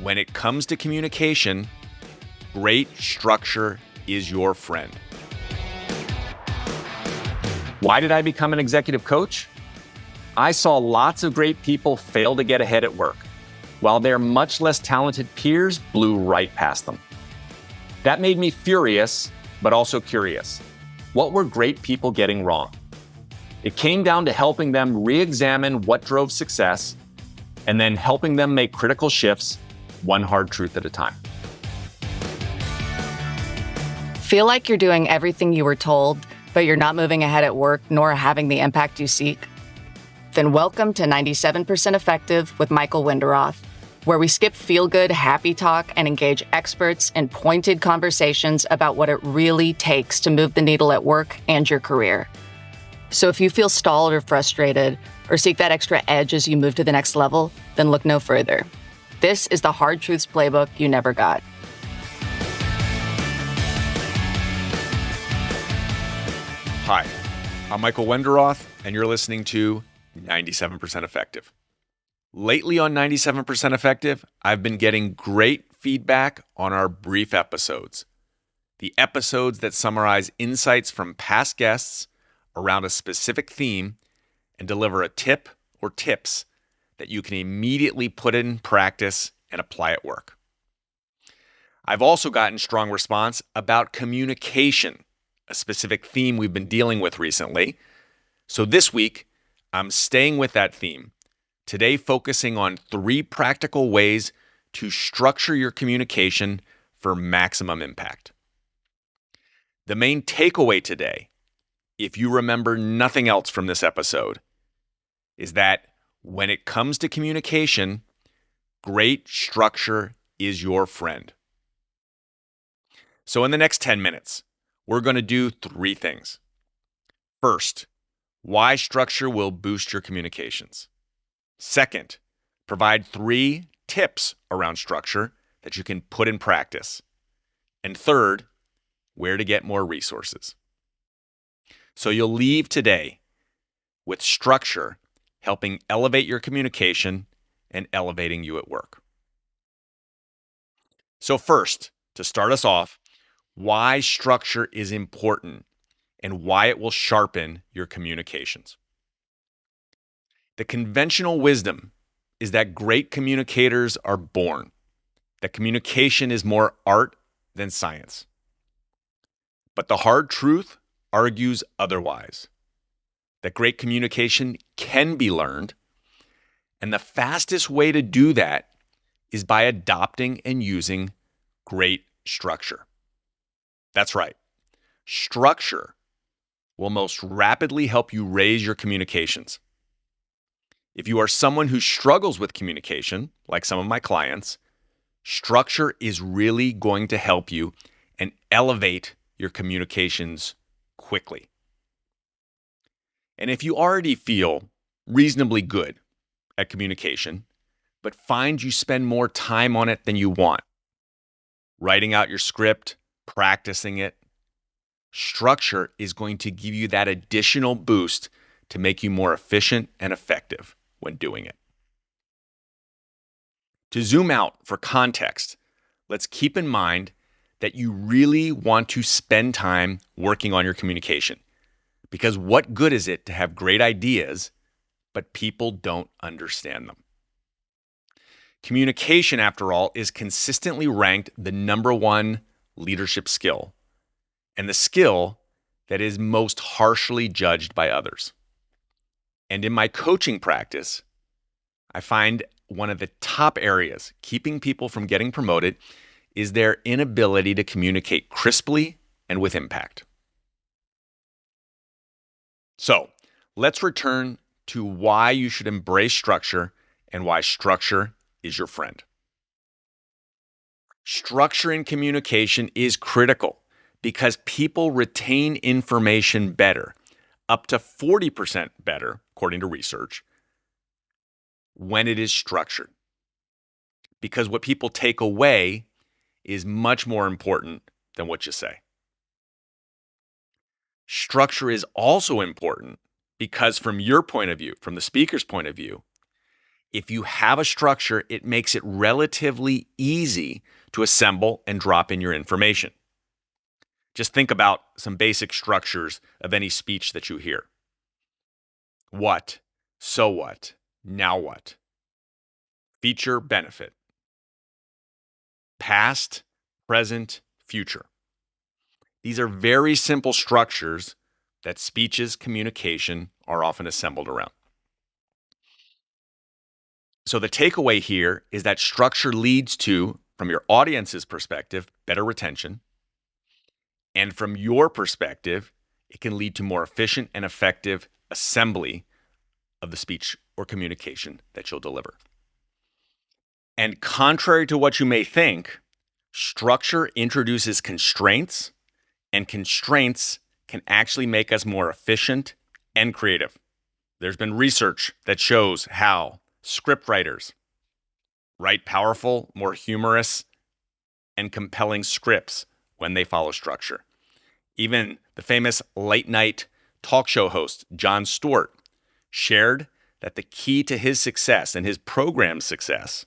when it comes to communication, great structure is your friend. Why did I become an executive coach? I saw lots of great people fail to get ahead at work, while their much less talented peers blew right past them. That made me furious, but also curious. What were great people getting wrong? It came down to helping them re-examine what drove success, and then helping them make critical shifts, one hard truth at a time. Feel like you're doing everything you were told, but you're not moving ahead at work nor having the impact you seek? Then welcome to 97% Effective with Michael Wenderoth, where we skip feel-good, happy talk and engage experts in pointed conversations about what it really takes to move the needle at work and your career. So if you feel stalled or frustrated, or seek that extra edge as you move to the next level, then look no further. This is the Hard Truths Playbook you never got. Hi, I'm Michael Wenderoth, and you're listening to 97% Effective. Lately on 97% Effective, I've been getting great feedback on our brief episodes. The episodes that summarize insights from past guests around a specific theme and deliver a tip or tips that you can immediately put in practice and apply at work. I've also gotten strong response about communication, a specific theme we've been dealing with recently. So this week, I'm staying with that theme, today focusing on 3 practical ways to structure your communication for maximum impact. The main takeaway today, if you remember nothing else from this episode, is that when it comes to communication, great structure is your friend. So in the next 10 minutes, we're going to do 3 things. First, why structure will boost your communications. Second, provide 3 tips around structure that you can put in practice. And third, where to get more resources. So you'll leave today with structure helping elevate your communication and elevating you at work. So first, to start us off, why structure is important and why it will sharpen your communications. The conventional wisdom is that great communicators are born, that communication is more art than science. But the hard truth argues otherwise, that great communication can be learned, and the fastest way to do that is by adopting and using great structure. That's right. Structure will most rapidly help you raise your communications. If you are someone who struggles with communication, like some of my clients, structure is really going to help you and elevate your communications quickly. And if you already feel reasonably good at communication, but find you spend more time on it than you want, writing out your script, practicing it, structure is going to give you that additional boost to make you more efficient and effective when doing it. To zoom out for context, let's keep in mind that you really want to spend time working on your communication. Because what good is it to have great ideas, but people don't understand them? Communication, after all, is consistently ranked the number 1 leadership skill, and the skill that is most harshly judged by others. And in my coaching practice, I find one of the top areas keeping people from getting promoted is their inability to communicate crisply and with impact. So let's return to why you should embrace structure and why structure is your friend. Structure in communication is critical because people retain information better, up to 40% better, according to research, when it is structured. Because what people take away is much more important than what you say. Structure is also important because from your point of view, from the speaker's point of view, If you have a structure, it makes it relatively easy to assemble and drop in your information. Just think about some basic structures of any speech that you hear. What? So what? Now what? Feature, benefit. Past, present, future. These are very simple structures that speeches, communication are often assembled around. So the takeaway here is that structure leads to, from your audience's perspective, better retention. And from your perspective, it can lead to more efficient and effective assembly of the speech or communication that you'll deliver. And contrary to what you may think, structure introduces constraints, and constraints can actually make us more efficient and creative. There's been research that shows how scriptwriters write powerful, more humorous, and compelling scripts when they follow structure. Even the famous late night talk show host, Jon Stewart, shared that the key to his success and his program's success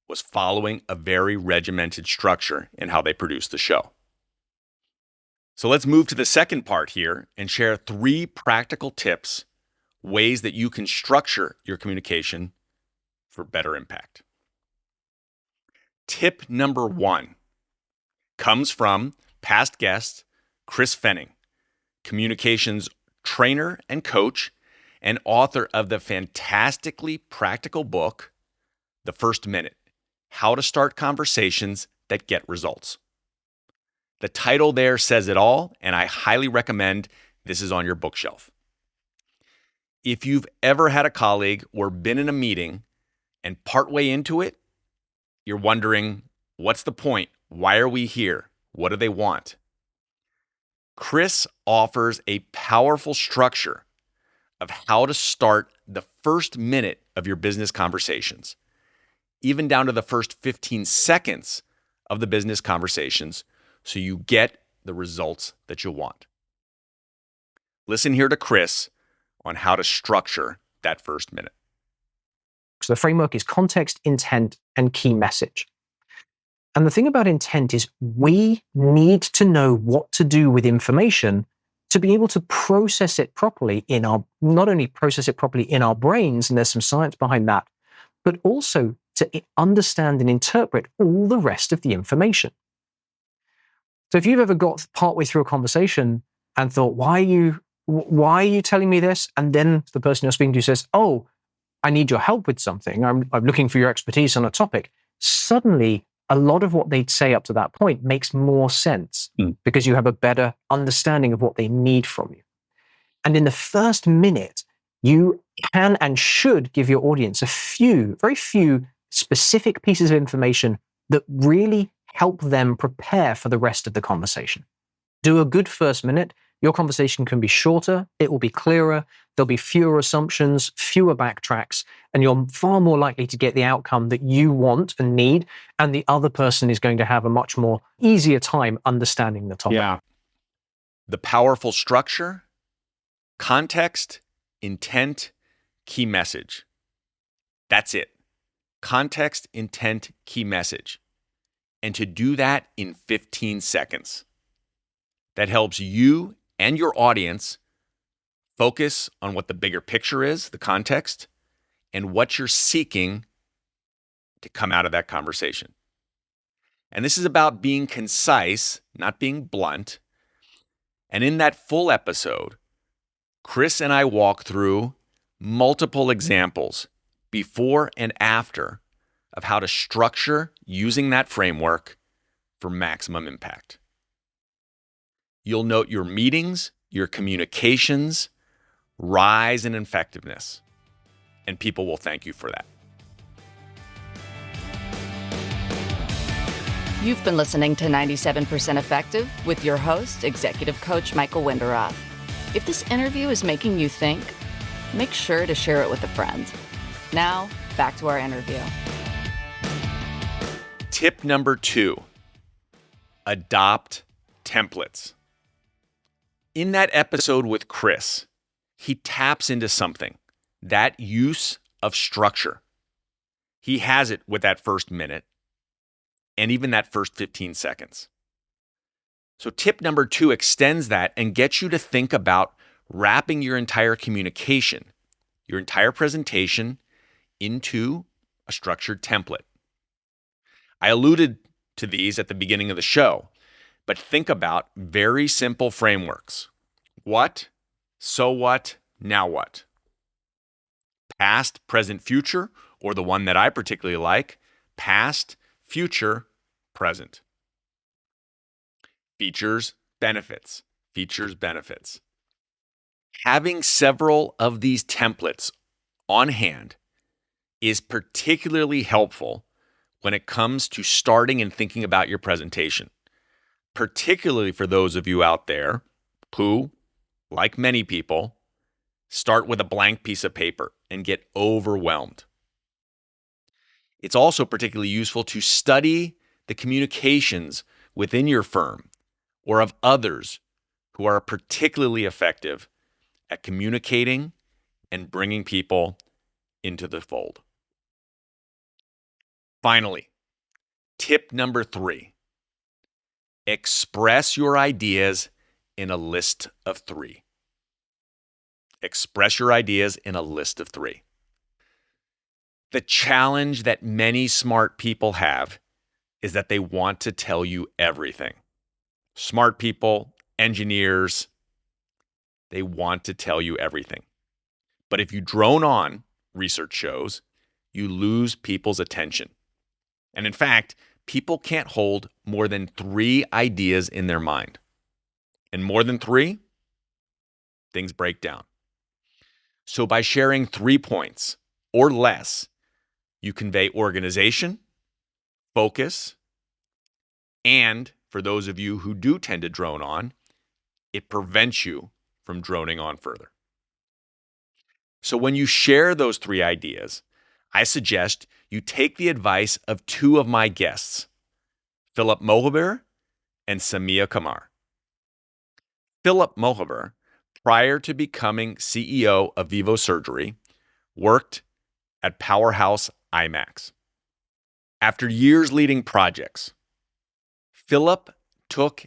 was following a very regimented structure in how they produced the show. So let's move to the second part here and share 3 practical tips, ways that you can structure your communication for better impact. Tip number 1 comes from past guest Chris Fenning, communications trainer and coach, and author of the fantastically practical book, The First Minute: How to Start Conversations That Get Results. The title there says it all, and I highly recommend this is on your bookshelf. If you've ever had a colleague or been in a meeting and partway into it, you're wondering, what's the point? Why are we here? What do they want? Chris offers a powerful structure of how to start the first minute of your business conversations, even down to the first 15 seconds of the business conversations, so you get the results that you want. Listen here to Chris on how to structure that first minute. So the framework is context, intent, and key message. And the thing about intent is we need to know what to do with information to be able to process it properly not only process it properly in our brains, and there's some science behind that, but also to understand and interpret all the rest of the information. So if you've ever got partway through a conversation and thought, why are you telling me this? And then the person you're speaking to says, oh, I need your help with something. I'm looking for your expertise on a topic. Suddenly, a lot of what they'd say up to that point makes more sense because you have a better understanding of what they need from you. And in the first minute, you can and should give your audience very few specific pieces of information that really help them prepare for the rest of the conversation. Do a good first minute. Your conversation can be shorter, it will be clearer, there'll be fewer assumptions, fewer backtracks, and you're far more likely to get the outcome that you want and need, and the other person is going to have a much more easier time understanding the topic. Yeah. The powerful structure, context, intent, key message. That's it. Context, intent, key message. And to do that in 15 seconds. That helps you and your audience focus on what the bigger picture is, the context, and what you're seeking to come out of that conversation. And this is about being concise, not being blunt. And in that full episode, Chris and I walk through multiple examples before and after of how to structure using that framework for maximum impact. You'll note your meetings, your communications rise in effectiveness, and people will thank you for that. You've been listening to 97% Effective with your host, Executive Coach Michael Wenderoth. If this interview is making you think, make sure to share it with a friend. Now, back to our interview. Tip number 2, adopt templates. In that episode with Chris, he taps into something, that use of structure. He has it with that first minute and even that first 15 seconds. So tip number 2 extends that and gets you to think about wrapping your entire communication, your entire presentation into a structured template. I alluded to these at the beginning of the show, but think about very simple frameworks. What, so what, now what? Past, present, future, or the one that I particularly like, past, future, present. Features, benefits. Features, benefits. Having several of these templates on hand is particularly helpful when it comes to starting and thinking about your presentation, particularly for those of you out there who, like many people, start with a blank piece of paper and get overwhelmed. It's also particularly useful to study the communications within your firm or of others who are particularly effective at communicating and bringing people into the fold. Finally, tip number 3, express your ideas in a list of 3. Express your ideas in a list of 3. The challenge that many smart people have is that they want to tell you everything. Smart people, engineers, they want to tell you everything. But if you drone on, research shows, you lose people's attention. And in fact, people can't hold more than 3 ideas in their mind. And more than 3, things break down. So by sharing 3 points or less, you convey organization, focus, and for those of you who do tend to drone on, it prevents you from droning on further. So when you share those 3 ideas, I suggest you take the advice of 2 of my guests, Phillip Mohabir and Samia Qamar. Phillip Mohabir, prior to becoming CEO of Vivosurgery, worked at Powerhouse IMAX. After years leading projects, Phillip took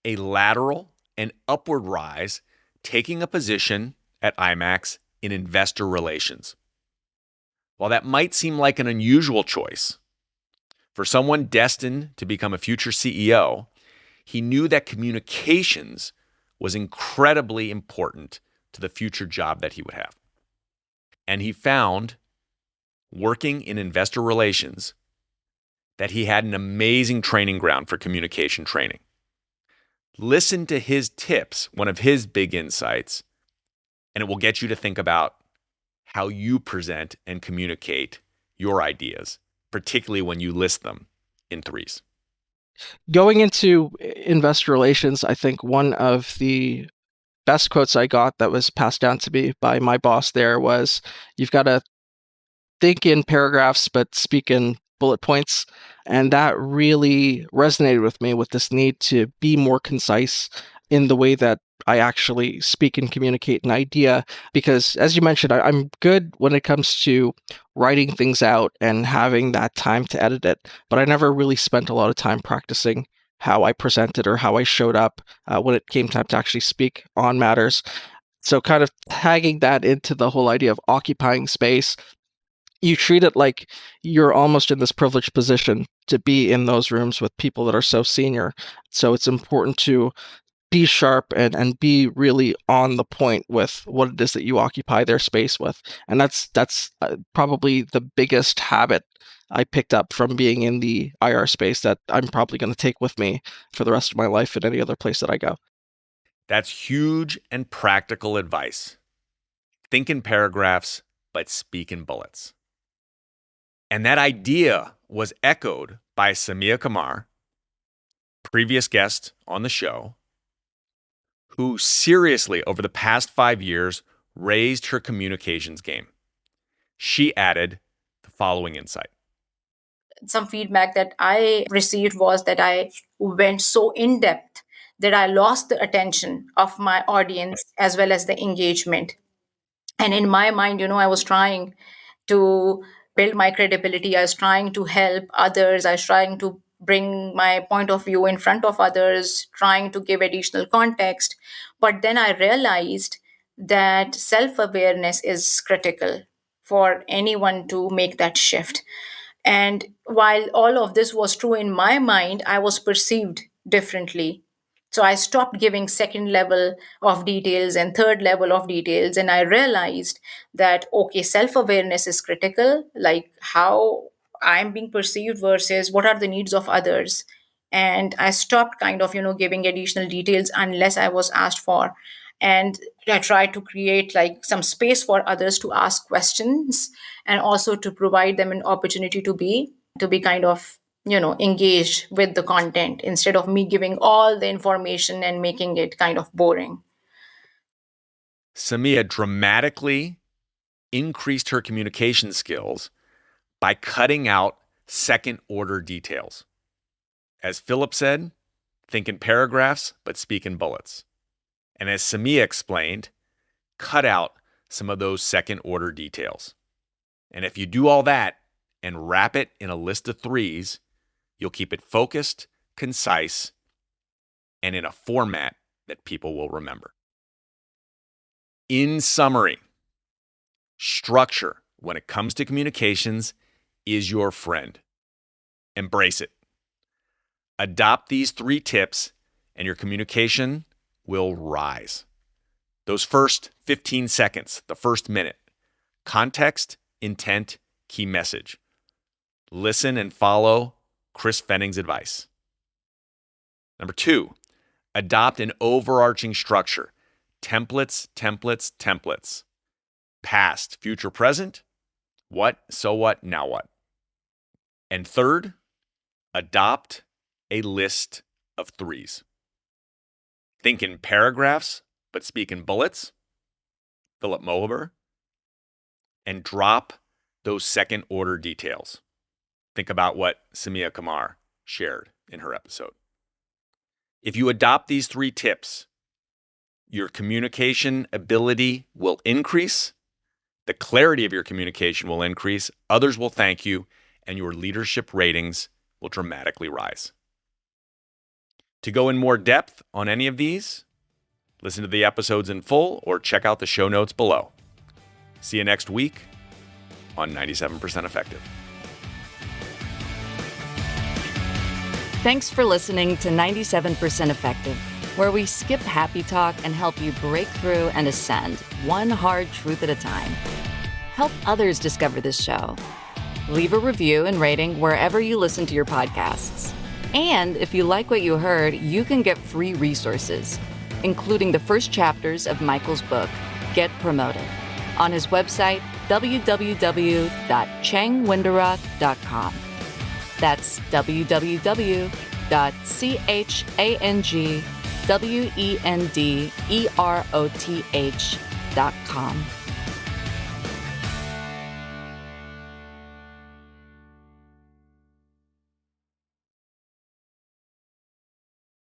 a lateral and upward rise, taking a position at IMAX in investor relations. While that might seem like an unusual choice, for someone destined to become a future CEO, he knew that communications was incredibly important to the future job that he would have. And he found, working in investor relations, that he had an amazing training ground for communication training. Listen to his tips, one of his big insights, and it will get you to think about how you present and communicate your ideas, particularly when you list them in 3s. Going into investor relations, I think one of the best quotes I got that was passed down to me by my boss there was, you've got to think in paragraphs, but speak in bullet points. And that really resonated with me, with this need to be more concise in the way that I actually speak and communicate an idea. Because as you mentioned, I'm good when it comes to writing things out and having that time to edit it, but I never really spent a lot of time practicing how I presented or how I showed up when it came time to actually speak on matters. So kind of tagging that into the whole idea of occupying space, you treat it like you're almost in this privileged position to be in those rooms with people that are so senior. So it's important to be sharp and be really on the point with what it is that you occupy their space with. And that's probably the biggest habit I picked up from being in the IR space that I'm probably going to take with me for the rest of my life at any other place that I go. That's huge and practical advice. Think in paragraphs, but speak in bullets. And that idea was echoed by Samia Qamar, previous guest on the show, who seriously, over the past 5 years, raised her communications game. She added the following insight. Some feedback that I received was that I went so in depth that I lost the attention of my audience as well as the engagement. And in my mind, I was trying to build my credibility. I was trying to help others. I was trying to bring my point of view in front of others, trying to give additional context. But then I realized that self awareness is critical for anyone to make that shift. And while all of this was true in my mind, I was perceived differently. So I stopped giving second level of details and third level of details. And I realized that, okay, self awareness is critical, like how I'm being perceived versus what are the needs of others. And I stopped kind of, giving additional details unless I was asked for. And I tried to create like some space for others to ask questions and also to provide them an opportunity to be kind of engaged with the content instead of me giving all the information and making it kind of boring. Samia dramatically increased her communication skills by cutting out second order details. As Phillip said, think in paragraphs, but speak in bullets. And as Samia explained, cut out some of those second order details. And if you do all that and wrap it in a list of threes, you'll keep it focused, concise, and in a format that people will remember. In summary, structure, when it comes to communications, is your friend. Embrace it. Adopt these 3 tips, and your communication will rise. Those first 15 seconds, the first minute: context, intent, key message. Listen and follow Chris Fenning's advice. Number 2, adopt an overarching structure. Templates, templates, templates. Past, future, present. What, so what, now what. And third, adopt a list of threes. Think in paragraphs, but speak in bullets. Phillip Mohabir. And drop those second order details. Think about what Samia Qamar shared in her episode. If you adopt these 3 tips, your communication ability will increase, the clarity of your communication will increase, others will thank you, and your leadership ratings will dramatically rise. To go in more depth on any of these, listen to the episodes in full or check out the show notes below. See you next week on 97% Effective. Thanks for listening to 97% Effective, where we skip happy talk and help you break through and ascend, one hard truth at a time. Help others discover this show. Leave a review and rating wherever you listen to your podcasts. And if you like what you heard, you can get free resources, including the first chapters of Michael's book, Get Promoted, on his website, www.changwenderoth.com. That's www.changwenderoth.com.